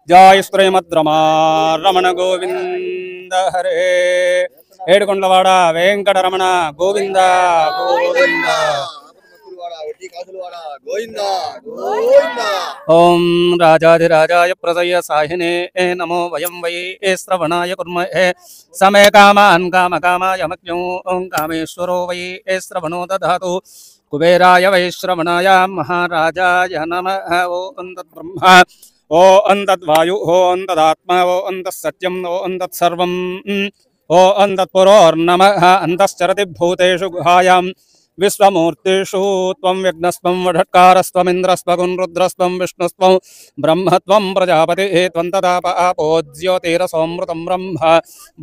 जय श्रीमद्रमारमण गोविंद हरे ఏడుకొండలవాడ వెంకటరమణ గోవింద గోవింద ఓం రాజాధిరాజాయ ప్రసయ సాహినే నమో వయం వై శ్రవణాయ కుర్మహే సమే కామాన్ కామకామాయ మజ్ఞో ఓం కామేశ్వరో వై శ్రవణో దధాతు కుబేరాయ వై శ్రవణాయ మహారాజాయ నమః ఓం తద్బ్రహ్మ ఓ అంతద్వాయు ఓ అంతదాత్మ ఓ అంతఃసత్యం ఓ అంతత్సర్వం ओ अंतत्पुरोर्नमः अंतश्चरति भूतेषु गुहायां विश्वमूर्तिषु त्वं विघ्नस्त्वं वषट्कारस्त्वमिन्द्रस्त्वं रुद्रस्त्वं विष्णुस्त्वं ब्रह्मत्वं प्रजापति त्वं तदाप आपो ज्योतिरसोऽमृतं ब्रह्म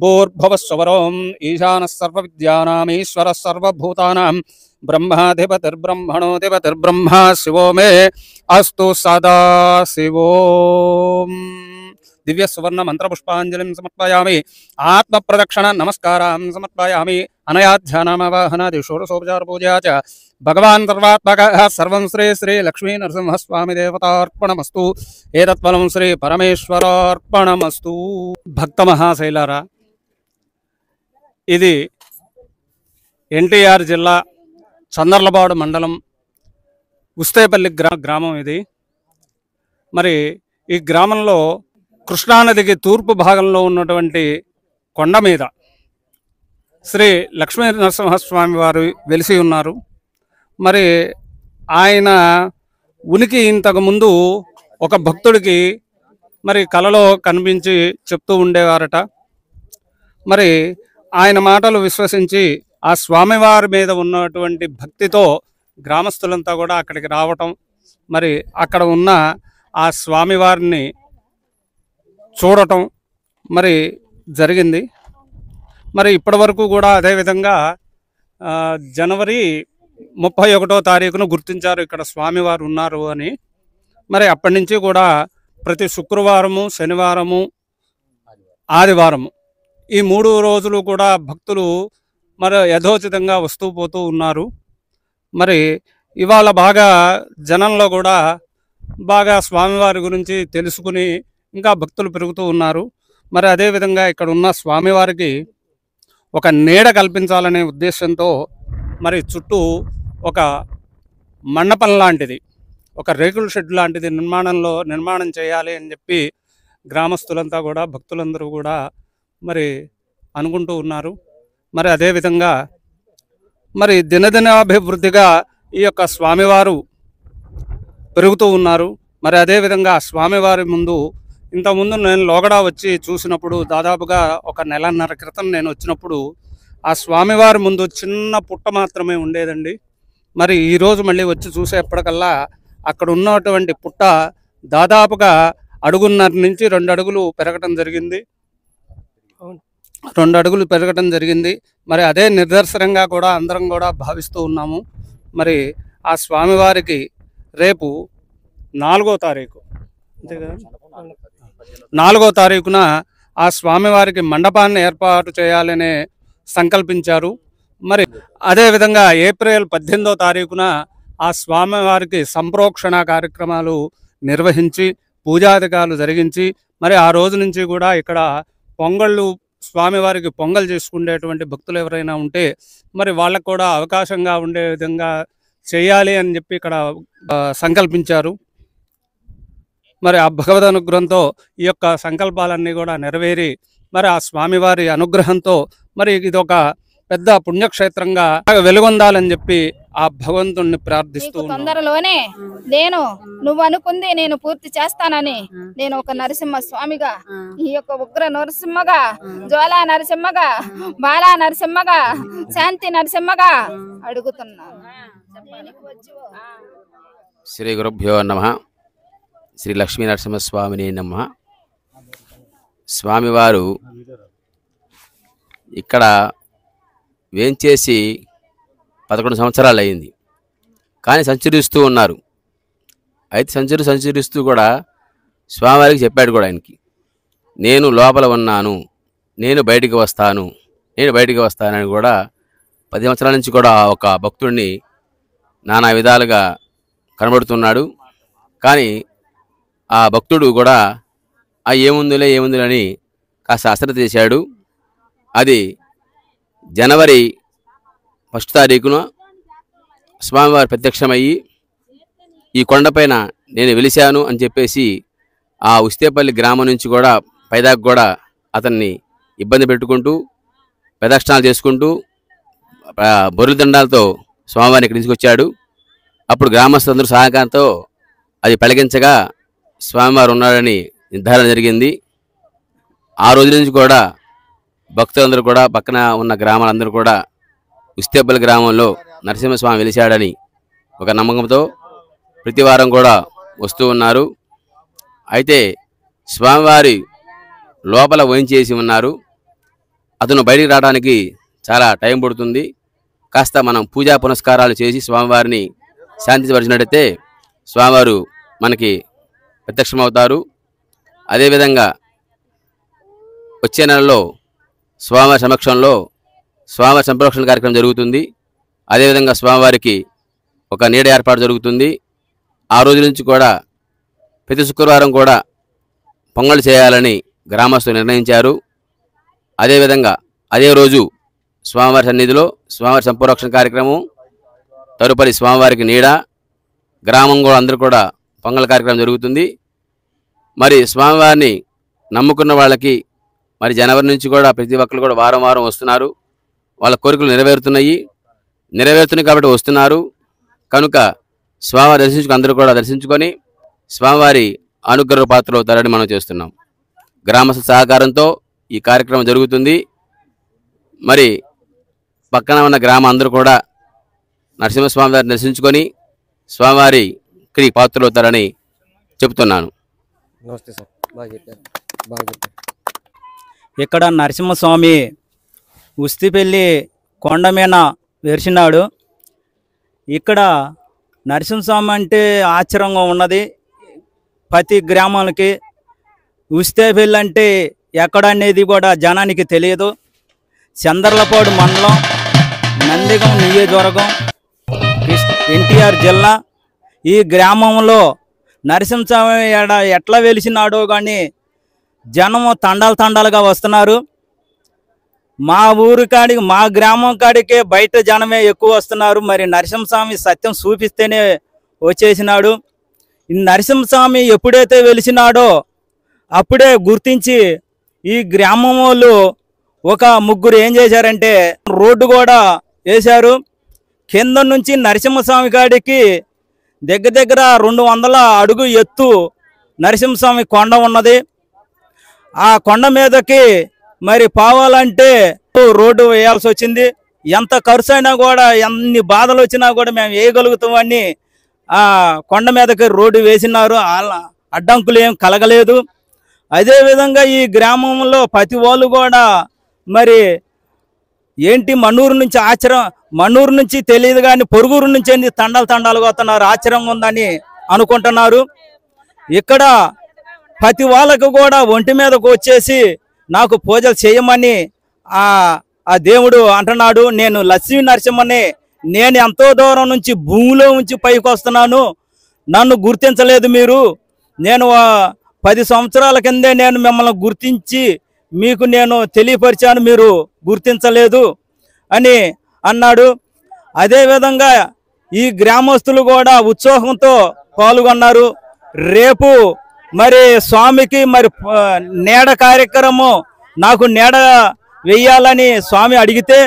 भूर्भुवस्सुवरों ईशानः सर्वविद्यानाम् ईश्वरः सर्वभूतानां ब्रह्माधिपतिर्ब्रह्मणोऽधिपतिर्ब्रह्मा शिवो मे अस्तु सदा शिवो दिव्य सुवर्ण मंत्र पुष्पांजलिं समर्पयामि आत्म प्रदक्षिण नमस्कारान् समर्पयामि अनया ध्यानावाहनादि षोडशोपचार पूजा च भगवान् सर्वात्मकः सर्वं श्री श्री लक्ष्मी नरसिंह स्वामी देवतार्पणमस्तु एतत्फलं श्री परमेश्वरार्पणमस्तु भक्त महाशैलारा ఇది ఎన్టీఆర్ జిల్లా చందర్లపాడు మండలం ఉస్తేపల్లి గ్రామం ఇది మరి ఈ గ్రామంలో కృష్ణానదికి తూర్పు భాగంలో ఉన్నటువంటి కొండ మీద శ్రీ లక్ష్మీ నరసింహస్వామి వారు వెలిసి ఉన్నారు. మరి ఆయన ఉనికి ఇంతకుముందు ఒక భక్తుడికి మరి కలలో కనిపించి చెప్తూ ఉండేవారట. మరి ఆయన మాటలు విశ్వసించి ఆ స్వామివారి మీద ఉన్నటువంటి భక్తితో గ్రామస్తులంతా కూడా అక్కడికి రావటం, మరి అక్కడ ఉన్న ఆ స్వామివారిని చూడటం మరి జరిగింది. మరి ఇప్పటి వరకు కూడా అదేవిధంగా జనవరి 31వ తారీఖును గుర్తించారు ఇక్కడ స్వామివారు ఉన్నారు అని. మరి అప్పటి నుంచి కూడా ప్రతి శుక్రవారము, శనివారము, ఆదివారము ఈ 3 రోజులు కూడా భక్తులు మరి యథోచితంగా వస్తూ పోతూ ఉన్నారు. మరి ఇవాళ బాగా జనంలో కూడా బాగా స్వామివారి గురించి తెలుసుకుని ఇంకా భక్తులు పెరుగుతూ ఉన్నారు. మరి అదేవిధంగా ఇక్కడ ఉన్న స్వామివారికి ఒక నీడ కల్పించాలనే ఉద్దేశంతో మరి చుట్టూ ఒక మండపం లాంటిది, ఒక రేకుల షెడ్ లాంటిది నిర్మాణం చేయాలి అని చెప్పి గ్రామస్తులంతా కూడా భక్తులందరూ కూడా మరి అనుకుంటూ ఉన్నారు. మరి అదేవిధంగా మరి దినదినాభివృద్ధిగా ఈ యొక్క స్వామివారు పెరుగుతూ ఉన్నారు. మరి అదేవిధంగా స్వామివారి ముందు ఇంతకుముందు నేను లోగడా వచ్చి చూసినప్పుడు దాదాపుగా ఒక 1.5 నెలల క్రితం నేను వచ్చినప్పుడు ఆ స్వామివారి ముందు చిన్న పుట్ట మాత్రమే ఉండేదండి. మరి ఈరోజు మళ్ళీ వచ్చి చూసేప్పటికల్లా అక్కడ ఉన్నటువంటి పుట్ట దాదాపుగా 1.5 నుంచి 2 అడుగులు పెరగటం జరిగింది. 2 అడుగులు పెరగటం జరిగింది. మరి అదే నిదర్శనంగా కూడా అందరం కూడా భావిస్తూ ఉన్నాము. మరి ఆ స్వామివారికి రేపు 4వ తారీఖు, అంతే కదా, 4వ తారీఖున ఆ స్వామివారికి మండపాన్ని ఏర్పాటు చేయాలనే సంకల్పించారు. మరి అదేవిధంగా ఏప్రిల్ 18వ తారీఖున ఆ స్వామివారికి సంప్రోక్షణ కార్యక్రమాలు నిర్వహించి పూజాధికారులు జరిగించి మరి ఆ రోజు నుంచి కూడా ఇక్కడ పొంగళ్ళు, స్వామివారికి పొంగల్ చేసుకునేటువంటి భక్తులు ఎవరైనా ఉంటే మరి వాళ్ళకు కూడా అవకాశంగా ఉండే విధంగా చేయాలి అని చెప్పి ఇక్కడ సంకల్పించారు. మరి ఆ భగవద్ అనుగ్రహంతో ఈ యొక్క సంకల్పాలన్నీ కూడా నెరవేరి మరి ఆ స్వామివారి అనుగ్రహంతో మరి ఇది ఒక పెద్ద పుణ్యక్షేత్రంగా వెలుగొందాలని చెప్పి ఆ భగవంతుణ్ణి ప్రార్థిస్తూ తొందరలోనే నువ్వు అనుకుంది నేను పూర్తి చేస్తానని నేను ఒక నరసింహ స్వామిగా, ఈ యొక్క ఉగ్ర నరసింహగా, జ్వాలా నరసింహగా, బాలా నరసింహగా, శాంతి నరసింహగా అడుగుతున్నాను. శ్రీ గురుభ్యో నమః. శ్రీ లక్ష్మీ నరసింహస్వామిని నమః. స్వామివారు ఇక్కడ వేంచేసి 11 సంవత్సరాలు అయింది, కానీ సంచరిస్తూ ఉన్నారు. అయితే సంచరిస్తూ కూడా స్వామివారికి చెప్పాడు కూడా ఆయనకి, నేను లోపల ఉన్నాను, నేను బయటికి వస్తానని కూడా 10 సంవత్సరాల నుంచి కూడా ఒక భక్తుడిని నానా విధాలుగా కనబడుతున్నాడు. కానీ ఆ భక్తుడు కూడా ఏముందులే అని కాస్త అశ్రద్ధ చేశాడు. అది జనవరి 1 తారీఖున స్వామివారు ప్రత్యక్షమయ్యి ఈ కొండపైన నేను వెలిశాను అని చెప్పేసి ఆ ఉస్తేపల్లి గ్రామం నుంచి కూడా పైదాకా కూడా అతన్ని ఇబ్బంది పెట్టుకుంటూ ప్రదక్షిణాలు చేసుకుంటూ బొర్రెల దండాలతో స్వామివారిని ఇక్కడి తీసుకొచ్చాడు. అప్పుడు గ్రామస్తులందరూ సహకారంతో అది పలికించగా స్వామివారు ఉన్నాడని నిర్ధారణ జరిగింది. ఆ రోజు నుంచి కూడా భక్తులందరూ కూడా పక్కన ఉన్న గ్రామాలందరూ కూడా ఉస్తేపల్లి గ్రామంలో నరసింహస్వామి వెలిశాడని ఒక నమ్మకంతో ప్రతి వారం కూడా వస్తూ ఉన్నారు. అయితే స్వామివారి లోపల చేసి ఉన్నారు. అతను బయటికి రావడానికి చాలా టైం పడుతుంది. కాస్త మనం పూజా పునస్కారాలు చేసి స్వామివారిని శాంతిపరిచినట్టయితే స్వామివారు మనకి ప్రత్యక్షమవుతారు. అదేవిధంగా వచ్చే నెలలో స్వామివారి సమక్షంలో స్వామివారి సంప్రోక్షణ కార్యక్రమం జరుగుతుంది. అదేవిధంగా స్వామివారికి ఒక నీడ ఏర్పాటు జరుగుతుంది. ఆ రోజు నుంచి కూడా ప్రతి శుక్రవారం కూడా పొంగళ్ళు చేయాలని గ్రామస్తులు నిర్ణయించారు. అదేవిధంగా అదే రోజు స్వామివారి సన్నిధిలో స్వామివారి సంప్రోక్షణ కార్యక్రమం, తదుపరి స్వామివారికి నీడ, గ్రామం కూడా అందరూ కూడా పొంగల్ కార్యక్రమం జరుగుతుంది. మరి స్వామివారిని నమ్ముకున్న వాళ్ళకి మరి జనవరి నుంచి కూడా ప్రతి ఒక్కరు కూడా వారం వారం వస్తున్నారు. వాళ్ళ కోరికలు నెరవేరుతున్నాయి కాబట్టి వస్తున్నారు. కనుక స్వామివారి అందరూ కూడా దర్శించుకొని స్వామివారి అనుగ్రహ పాత్రలు అవుతారని మనం చేస్తున్నాం. గ్రామస్తుల సహకారంతో ఈ కార్యక్రమం జరుగుతుంది. మరి పక్కన ఉన్న గ్రామం అందరూ కూడా నరసింహస్వామి వారిని దర్శించుకొని స్వామివారికి పాత్రలు అవుతారని చెప్తున్నాను. నమస్తే సార్, బాగా చెప్పారు. ఇక్కడ నరసింహస్వామి ఉస్తిపల్లి కొండ మీద వెలిసినాడు. ఇక్కడ నరసింహస్వామి అంటే ఆశ్చర్యంగా ఉన్నది. ప్రతి గ్రామాలకి ఉస్తేపల్లి అంటే ఎక్కడ అనేది కూడా జనానికి తెలియదు. చంద్రలపాడు మండలం, నందిగం నియోజకవర్గం, ఎన్టీఆర్ జిల్లా. ఈ గ్రామంలో నరసింహస్వామి ఎట్లా వెలిసినాడో కానీ జనము తండాలుగా వస్తున్నారు. మా ఊరు కాడికి, మా గ్రామం కాడికే బయట జనమే ఎక్కువ వస్తున్నారు. మరి నరసింహస్వామి సత్యం చూపిస్తేనే వచ్చేసినాడు. ఈ నరసింహస్వామి ఎప్పుడైతే వెలిసినాడో అప్పుడే గుర్తించి ఈ గ్రామం వాళ్ళు ఒక ముగ్గురు ఏం చేశారంటే రోడ్డు కూడా వేశారు. కింద నుంచి నరసింహస్వామి కాడికి దగ్గర 200 అడుగు ఎత్తు నరసింహస్వామి కొండ ఉన్నది. ఆ కొండ మీదకి మరి పోవాలంటే రోడ్డు వేయాల్సి వచ్చింది. ఎంత ఖర్చు అయినా కూడా, ఎన్ని బాధలు వచ్చినా కూడా మేము వేయగలుగుతామని ఆ కొండ మీదకి రోడ్డు వేసినారు. అడ్డంకులు ఏం కలగలేదు. అదేవిధంగా ఈ గ్రామంలో ప్రతి వాళ్ళు కూడా మరి ఏంటి మన్నూరు నుంచి మన్నూరు నుంచి తెలియదు కానీ పొరుగురు నుంచి తండాలుగా వస్తున్నారు. ఆశ్చర్యంగా ఉందని అనుకుంటున్నారు. ఇక్కడ ప్రతి వాళ్ళకు కూడా ఒంటి మీదకు వచ్చేసి నాకు పూజలు చేయమని ఆ దేవుడు అంటున్నాడు. నేను లక్ష్మీ నరసింహని, నేను ఎంతో దూరం నుంచి భూమిలో ఉంచి పైకి వస్తున్నాను, నన్ను గుర్తించలేదు మీరు. నేను 10 సంవత్సరాల కిందే నేను మిమ్మల్ని గుర్తించి మీకు నేను తెలియపరిచాను, మీరు గుర్తించలేదు అని అన్నాడు. అదేవిధంగా ఈ గ్రామస్తులు కూడా ఉత్సాహంతో పాల్గొన్నారు. రేపు మరి స్వామికి మరి నీడ కార్యక్రమం, నాకు నీడ వెయ్యాలని స్వామి అడిగితే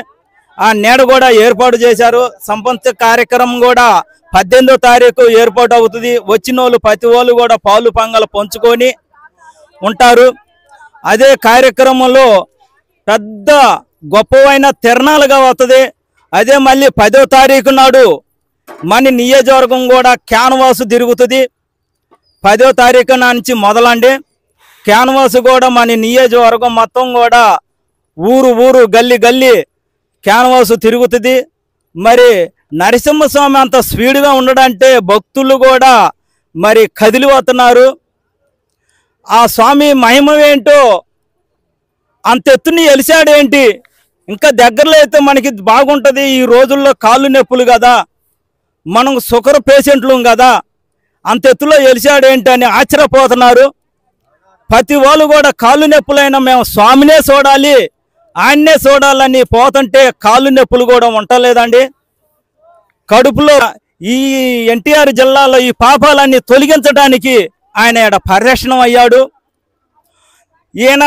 ఆ నీడ కూడా ఏర్పాటు చేశారు. సంపంచ కార్యక్రమం కూడా 18వ తారీఖు ఏర్పాటు అవుతుంది. వచ్చిన వాళ్ళు ప్రతి వాళ్ళు కూడా పాలు పంగలు పంచుకొని ఉంటారు. అదే కార్యక్రమంలో పెద్ద గొప్పవైన తిరణాలుగా వస్తుంది. అదే మళ్ళీ 10వ తారీఖు నాడు మన నియోజకవర్గం కూడా క్యాన్వాసు తిరుగుతుంది. 10వ తారీఖు నుంచి మొదలండి క్యాన్వాసు కూడా మన నియోజకవర్గం మొత్తం కూడా ఊరు గల్లీ క్యాన్వాసు తిరుగుతుంది. మరి నరసింహస్వామి అంత స్పీడ్గా ఉండడంటే భక్తులు కూడా మరి కదిలిపోతున్నారు. ఆ స్వామి మహిమ ఏంటో, అంత ఎత్తుని ఎలిశాడేంటి, ఇంకా దగ్గరలో అయితే మనకి బాగుంటుంది. ఈ రోజుల్లో కాళ్ళు నొప్పులు కదా, మనం షుగర్ పేషెంట్లు కదా, అంత ఎత్తులో ఎలిశాడేంటి అని ఆశ్చర్యపోతున్నారు. ప్రతి వాళ్ళు కూడా కాళ్ళు నొప్పులైనా మేము స్వామినే చూడాలి, ఆయన్నే చూడాలని పోతుంటే కాళ్ళు నొప్పులు కూడా ఉండలేదండి. కడుపులో ఈ ఎన్టీఆర్ జిల్లాలో ఈ పాపాలన్నీ తొలగించడానికి ఆయన ఈడ పరిరక్షణ అయ్యాడు. ఈయన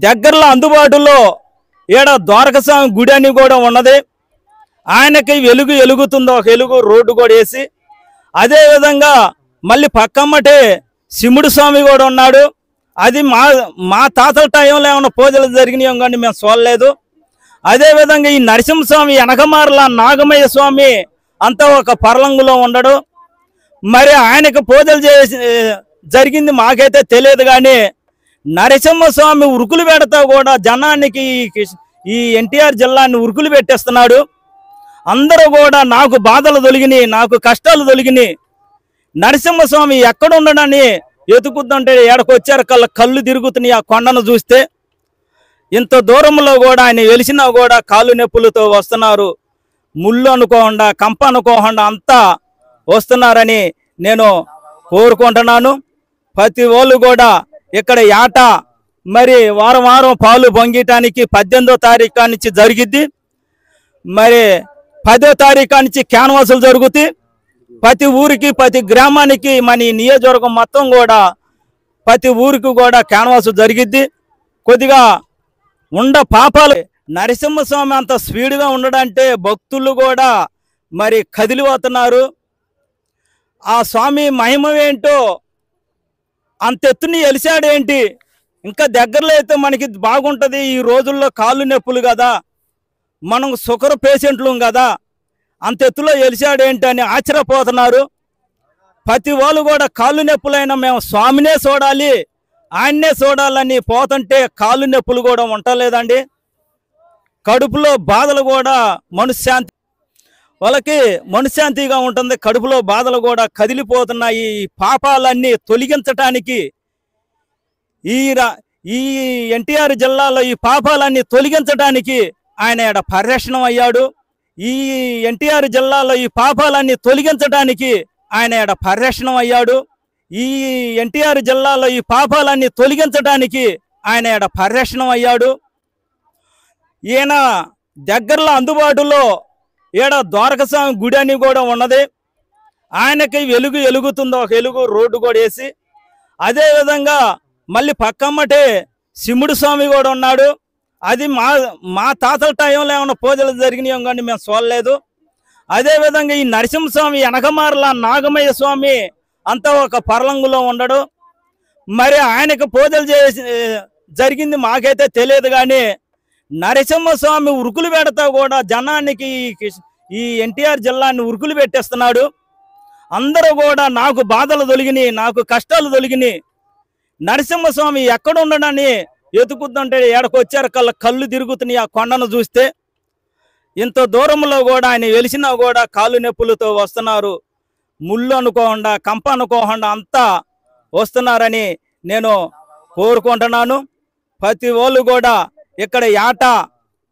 దగ్గరలో అందుబాటులో ఈడ ద్వారకస్వామి గుడి అని కూడా ఉన్నది. ఆయనకి వెలుగు వెలుగుతుందో ఒక వెలుగు రోడ్డు కూడా వేసి, అదేవిధంగా మళ్ళీ పక్కమ్మటే శివుడు స్వామి కూడా ఉన్నాడు. అది మా తాతల టైంలో ఏమైనా పూజలు జరిగినాయో కానీ మేము చూడలేదు. అదేవిధంగా ఈ నరసింహస్వామి వెనకమార్ల నాగమయ్య స్వామి అంతా ఒక పర్లంగులో ఉండడు. మరి ఆయనకు పూజలు చేసి జరిగింది మాకైతే తెలియదు. కానీ నరసింహస్వామి ఉరుకులు పెడతా కూడా జనానికి ఈ ఎన్టీఆర్ జిల్లాని ఉరుకులు పెట్టేస్తున్నాడు. అందరూ కూడా నాకు బాధలు తొలగినాయి, నాకు కష్టాలు తొలగినాయి, నరసింహస్వామి ఎక్కడ ఉండడని ఎతుకుతుంటే ఏడకొచ్చారు కళ్ళు తిరుగుతున్నాయి. ఆ కొండను చూస్తే ఇంత దూరంలో కూడా ఆయన వెలిసినా కూడా కాళ్ళు నొప్పులతో వస్తున్నారు. ముళ్ళు అనుకోకుండా కంప అనుకోకుండా అంతా వస్తున్నారని నేను కోరుకుంటున్నాను. ప్రతి వాళ్ళు కూడా ఇక్కడ ఏట మరి వారం వారం పాలు పొంగటానికి 18వ తారీఖు నుంచి జరిగిద్ది. మరి 10వ తారీఖు నుంచి క్యాన్వాసులు జరుగుతాయి. ప్రతి ఊరికి ప్రతి గ్రామానికి మన నియోజకవర్గం మొత్తం కూడా ప్రతి ఊరికి కూడా క్యాన్వాసు జరిగిద్ది. కొద్దిగా పాపాలు నరసింహస్వామి అంత స్పీడ్గా ఉండడంటే భక్తులు కూడా మరి కదిలిపోతున్నారు. ఆ స్వామి మహిమ ఏంటో అంత ఎత్తుని ఎలిశాడేంటి, ఇంకా దగ్గరలో అయితే మనకి బాగుంటుంది. ఈ రోజుల్లో కాళ్ళు నొప్పులు కదా, మనం షుగర్ పేషెంట్లు కదా, అంత ఎత్తులో ఎలిశాడేంటి అని ఆశ్చర్యపోతున్నారు. ప్రతి వాళ్ళు కూడా కాళ్ళు నొప్పులైనా మేము స్వామినే చూడాలి, ఆయన్నే చూడాలని పోతుంటే కాళ్ళు నొప్పులు కూడా ఉండలేదండి. కడుపులో బాధలు కూడా మనశ్శాంతి, వాళ్ళకి మనశ్శాంతిగా ఉంటుంది. కడుపులో బాధలు కూడా కదిలిపోతున్నాయి. ఈ పాపాలన్నీ తొలగించటానికి ఈ ఎన్టీఆర్ జిల్లాలో ఈ పాపాలన్నీ తొలగించడానికి ఆయన ఈడ పరిరక్షణ అయ్యాడు. ఈ ఎన్టీఆర్ జిల్లాలో ఈ పాపాలన్నీ తొలగించడానికి ఆయన ఈడ పరిరక్షణ అయ్యాడు. ఈ ఎన్టీఆర్ జిల్లాలో ఈ పాపాలన్నీ తొలగించడానికి ఆయన ఈడ పరిరక్షణ అయ్యాడు. ఈయన దగ్గరలో అందుబాటులో ఈడ ద్వారకస్వామి గుడి అని కూడా ఉన్నది. ఆయనకి వెలుగు వెలుగుతుందో ఒక వెలుగు రోడ్డు కూడా వేసి, అదేవిధంగా మళ్ళీ పక్కమ్మటే శివుడు స్వామి కూడా ఉన్నాడు. అది మా తాతల టైంలో ఏమైనా పూజలు జరిగినాయో కానీ మేము చూడలేదు. అదేవిధంగా ఈ నరసింహస్వామి వెనకమార్ల నాగమయ్య స్వామి అంతా ఒక పర్లంగులో ఉండడు. మరి ఆయనకు పూజలు చేసి జరిగింది మాకైతే తెలియదు. కానీ నరసింహస్వామి ఉరుకులు పెడతా కూడా జనానికి ఈ ఎన్టీఆర్ జిల్లాని ఉరుకులు పెట్టేస్తున్నాడు. అందరూ కూడా నాకు బాధలు తొలగినాయి, నాకు కష్టాలు తొలగినాయి, నరసింహస్వామి ఎక్కడ ఉండడని ఎతుకుతుంటే ఏడకొచ్చారు కళ్ళు తిరుగుతున్నాయి. ఆ కొండను చూస్తే ఇంత దూరంలో కూడా ఆయన వెలిసినా కూడా కాళ్ళు నొప్పులతో వస్తున్నారు. ముళ్ళు అనుకోకుండా కంప అనుకోకుండా అంతా వస్తున్నారని నేను కోరుకుంటున్నాను. ప్రతి వాళ్ళు కూడా ఇక్కడ ఏట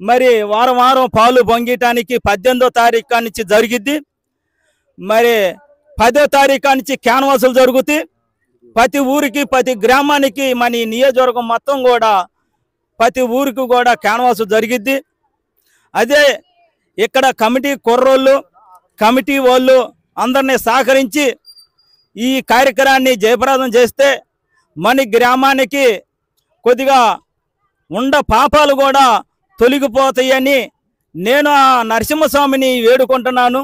మరి వారం వారం పాలు పొంగటానికి 18వ తారీఖు నుంచి జరిగిద్ది. మరి 10వ తారీఖు నుంచి క్యాన్వాసులు జరుగుతాయి. ప్రతి ఊరికి ప్రతి గ్రామానికి మన నియోజకవర్గం మొత్తం కూడా ప్రతి ఊరికి కూడా క్యాన్వాసు జరిగిద్ది. అదే ఇక్కడ కమిటీ కుర్రోళ్ళు కమిటీ వాళ్ళు అందరినీ సహకరించి ఈ కార్యక్రమాన్ని జయప్రదం చేస్తే మన గ్రామానికి కొద్దిగా పాపాలు కూడా తొలగిపోతాయని నేను ఆ నరసింహస్వామిని వేడుకుంటున్నాను.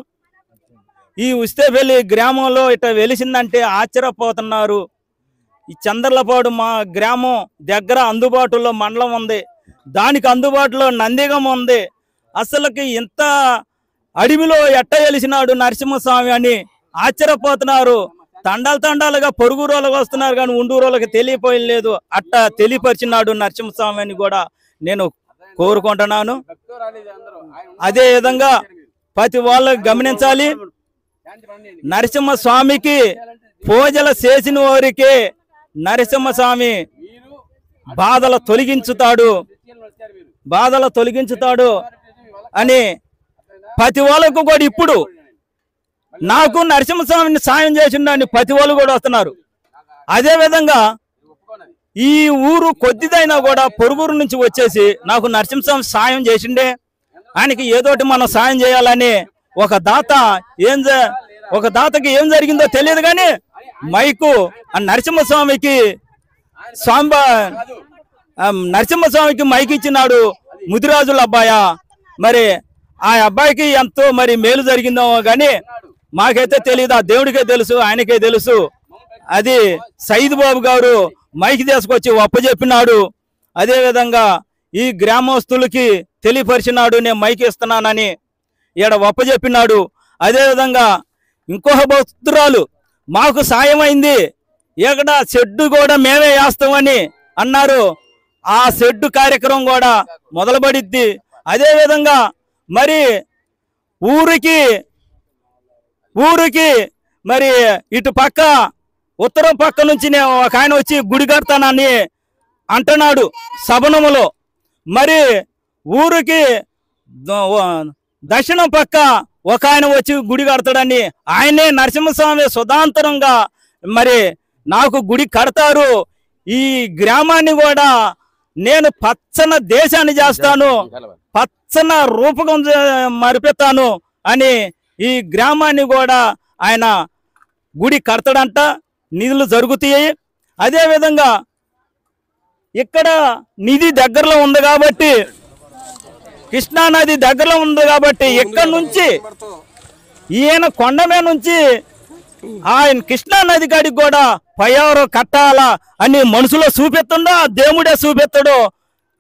ఈ ఉస్తేపల్లి గ్రామంలో ఇట్లా వెలిసిందంటే ఆశ్చర్యపోతున్నారు. ఈ చంద్రలపాడు మా గ్రామం దగ్గర అందుబాటులో మండలం ఉంది, దానికి అందుబాటులో నందిగం ఉంది. అసలుకి ఇంత అడవిలో ఎట్ట వెలిసినాడు నరసింహస్వామి అని ఆశ్చర్యపోతున్నారు. తండాలుగా పొరుగు రోజులకు వస్తున్నారు కానీ ఉండూరులకు తెలియపోయలేదు. అట్ట తెలియపరిచినాడు నరసింహస్వామి అని కూడా నేను కోరుకుంటున్నాను. అదే విధంగా ప్రతి వాళ్ళు గమనించాలి, నరసింహస్వామికి పూజలు చేసిన వారికి నరసింహస్వామి బాధలు తొలగించుతాడు అని ప్రతి వాళ్ళకు కూడా ఇప్పుడు నాకు నరసింహస్వామిని సాయం చేసిండని ప్రతి వాళ్ళు కూడా వస్తున్నారు. అదేవిధంగా ఈ ఊరు కొద్దిదైనా కూడా పొరుగురు నుంచి వచ్చేసి నాకు నరసింహస్వామి సాయం చేసిండే, ఆయనకి ఏదోటి మనం సాయం చేయాలని ఒక దాతకి ఏం జరిగిందో తెలియదు కానీ మైకు ఆ నరసింహస్వామికి నరసింహస్వామికి మైకి ఇచ్చినాడు ముదిరాజుల అబ్బాయ. మరి ఆ అబ్బాయికి ఎంతో మరి మేలు జరిగిందో కానీ మాకైతే తెలియదు, ఆ దేవుడికే తెలుసు, ఆయనకే తెలుసు. అది సైద్ బాబు గారు మైకి తీసుకొచ్చి ఒప్పజెప్పినాడు. అదేవిధంగా ఈ గ్రామస్తులకి తెలియపరిచినాడు, నేను మైకి ఇస్తున్నానని ఈడ ఒప్పజెప్పినాడు. అదేవిధంగా ఇంకొక భక్తురాలు మాకు సాయం అయింది, ఇక్కడ షెడ్డు కూడా మేమే వేస్తామని అన్నారు. ఆ షెడ్డు కార్యక్రమం కూడా మొదలుపడిద్ది. అదేవిధంగా మరి ఊరికి మరి ఇటు పక్క ఉత్తరం పక్క నుంచి ఒక ఆయన వచ్చి గుడి కడతానని అంటున్నాడు సభనములో. మరి ఊరికి దక్షిణం పక్క ఒక ఆయన వచ్చి గుడి కడతాడని ఆయనే నరసింహస్వామి సుధాంతరంగా మరి నాకు గుడి కడతారు. ఈ గ్రామాన్ని కూడా నేను పచ్చన దేశాన్ని చేస్తాను, పచ్చన రూపకం మరిపెత్తాను అని ఈ గ్రామాన్ని కూడా ఆయన గుడి కడతాడంట. నిధులు జరుగుతాయి. అదేవిధంగా ఇక్కడ నిధి దగ్గరలో ఉంది కాబట్టి, కృష్ణా నది దగ్గరలో ఉంది కాబట్టి ఇక్కడ నుంచి ఈయన కొండమే నుంచి ఆయన కృష్ణా నది కాడికి కూడా పయ్యారు కట్టాలా అని మనసులో చూపెత్తుండో ఆ దేవుడే చూపెత్తాడు.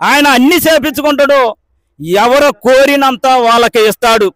ఆయన అన్ని చేపించుకుంటాడు, ఎవరు కోరినంత వాళ్ళకి ఇస్తాడు.